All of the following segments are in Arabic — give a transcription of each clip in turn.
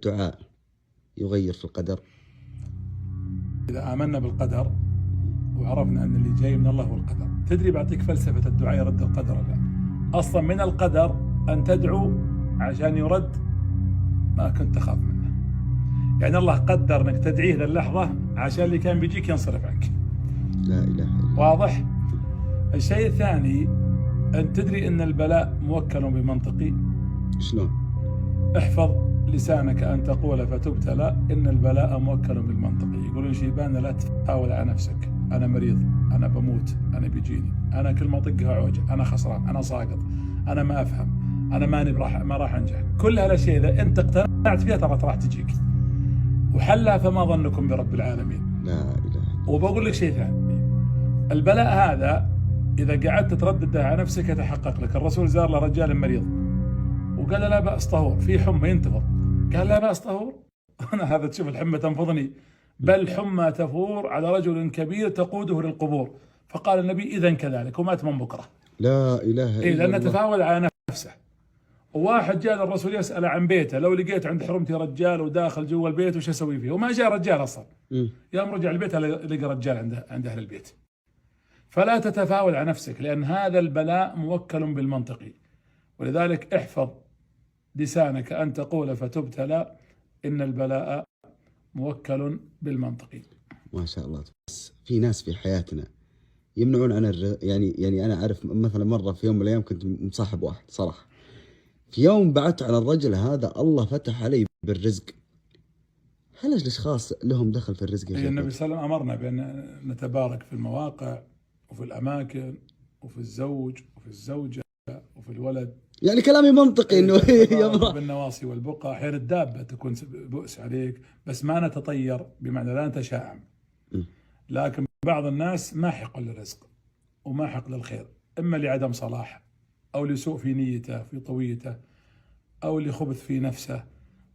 الدعاء يغير في القدر؟ إذا آمنا بالقدر وعرفنا أن اللي جاي من الله هو القدر، تدري بعطيك فلسفة الدعاء يرد القدر ولا لا؟ أصلا من القدر أن تدعو عشان يرد ما كنت تخاف منه. يعني الله قدر أنك تدعيه للحظة عشان اللي كان بيجيك ينصرف عنك. لا إله إلا الله. واضح؟ الشيء الثاني أن تدري أن البلاء موكل بمنطقي. شلون؟ احفظ لسانك أن تقول فتبتلى إن البلاء موكل بالمنطقي. يقولون شيبان لا تحاول على نفسك، أنا مريض، أنا بموت، أنا بيجيني، أنا كل ما أطقها عوجة، أنا خسران، أنا ساقط، أنا ما أفهم، أنا ما راح أنجح. كل هالأشياء إذا أنت اقتنعت فيها ترى راح تجيك. وحلها فما ظنكم برب العالمين. لا إله إلا الله. وبقول لك شيء ثاني، البلاء هذا إذا قعدت تردده على نفسك يتحقق لك. الرسول زار له رجال مريض وقال لا بأس طهور، في حمى ينتفض، قال لا بأس طهور. أنا هذا تشوف الحمى تنفضني، بل حمى تفور على رجل كبير تقوده للقبور. فقال النبي إذن كذلك، ومات من بكرة. لا إله إلا الله. إيه، لأنه تفاول على نفسه. وواحد جاء الرسول يسأل عن بيته، لو لقيت عند حرمتي رجال وداخل جوا البيت وش أسوي فيه؟ وما جاء رجال أصلا. يوم رجع البيت لقى رجال عند أهل البيت. فلا تتفاول على نفسك، لأن هذا البلاء موكل بالمنطقي. ولذلك احفظ لسانك أن تقول فتبتلى إن البلاء موكل بالمنطقي. ما شاء الله. بس في ناس في حياتنا يمنعون عن يعني أنا أعرف مثلا مرة في يوم من الأيام كنت مصاحب واحد صراحة، في يوم بعدت على الرجل هذا الله فتح علي بالرزق. هل الأشخاص لهم دخل في الرزق؟ النبي صلى الله عليه وسلم أمرنا بأن نتبارك في المواقع وفي الأماكن وفي الزوج وفي الزوجة وفي الولد. يعني كلامي منطقي انه بالنواصي والبقع. احيانا الدابة تكون بؤس عليك، بس ما نتطير، بمعنى لا نتشائم. لكن بعض الناس ماحق للرزق وماحق للخير، اما لعدم صلاح او لسوء في نيته في طويته او لخبث في نفسه.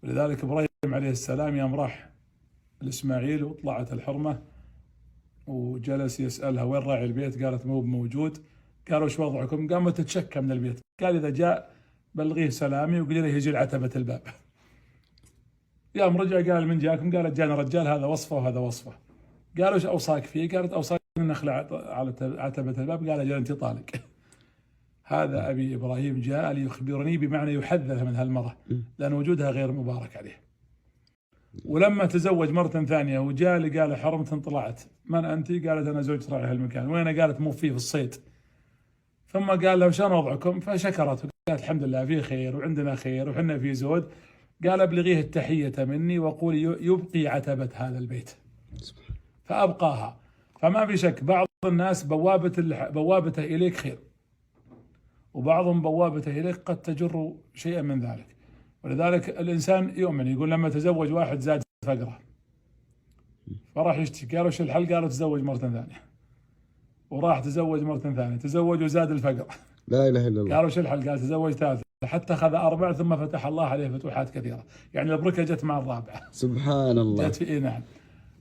ولذلك ابراهيم عليه السلام يوم راح الاسماعيل وطلعت الحرمة وجلس يسألها وين راعي البيت، قالت مو موجود. قالوا ايش وضعكم؟ قامت تتشكى من البيت. قال اذا جاء بلغيه سلامي وقل له يجي لعتبة الباب. يوم رجع قال من جاكم؟ قالت جانا رجال هذا وصفه وهذا وصفه. قالوا ايش اوصاك فيه؟ قالت اوصاك ان اخلع على عتبة الباب. قال اجل انت طالق. هذا ابي ابراهيم جاء ليخبرني، بمعنى يحذر من هالمرة لان وجودها غير مبارك عليه. ولما تزوج مرة ثانية وجاء لي قال حرمة طلعت، من انت؟ قالت انا زوجة راعي هالمكان. وين؟ قالت مو فيه في الصيد. ثم قال له شلون وضعكم؟ فشكرت وقالت الحمد لله في خير وعندنا خير وحنا في زود. قال ابلغيه التحية مني وقولي يبقي عتبة هذا البيت. فأبقاها. فما في شك بعض الناس بوابته إليك خير، وبعضهم بوابته إليك قد تجر شيئا من ذلك. ولذلك الإنسان يؤمن، يقول لما تزوج واحد زاد فقره فراح يشتكي، قالوا شو الحل؟ قالوا تزوج مرة ثانية. وراح تزوج مرة ثانية، تزوج وزاد الفقر. لا إله إلا الله. قالوا شو الحل؟ قال تزوج ثالثة، حتى أخذ 4 ثم فتح الله عليه فتوحات كثيرة. يعني البركة جت مع الرابعة. سبحان الله. جت في نعم.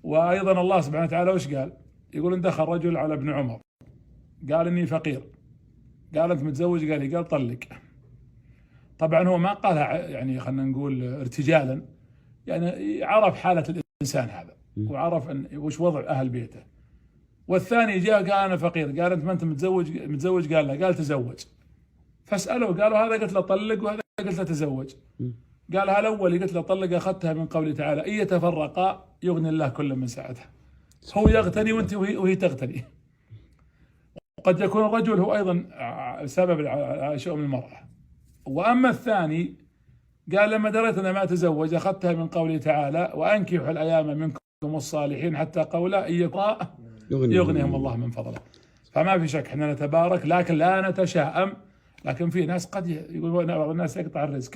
وأيضا الله سبحانه وتعالى وش قال؟ يقول إن دخل رجل على ابن عمر قال إني فقير. قال أنت متزوج؟ قال لي. قال طلق. طبعا هو ما قالها يعني خلينا نقول ارتجالا، يعني عرف حالة الإنسان هذا وعرف أن وش وضع أهل بيته. والثاني جاء قال أنا فقير. قال أنت ما أنت متزوج؟ قال لا. قال تزوج. فاسأله قالوا هذا قلت له طلق وهذا قلت له تزوج. قال هالأول قلت له طلق أخذتها من قوله تعالى إن يتفرقا يغني الله كل من سعته. هو يغتني وهي تغتني. وقد يكون الرجل هو أيضا سبب شؤم المرأة. وأما الثاني قال لما دريت أنا ما تزوج أخذتها من قوله تعالى وأنكحوا الأيام منكم الصالحين حتى قولا إن يقرأ يغنيهم الله من فضله. فما في شك احنا نتبارك لكن لا نتشائم. لكن في ناس قد يقول بعض الناس يقطع الرزق.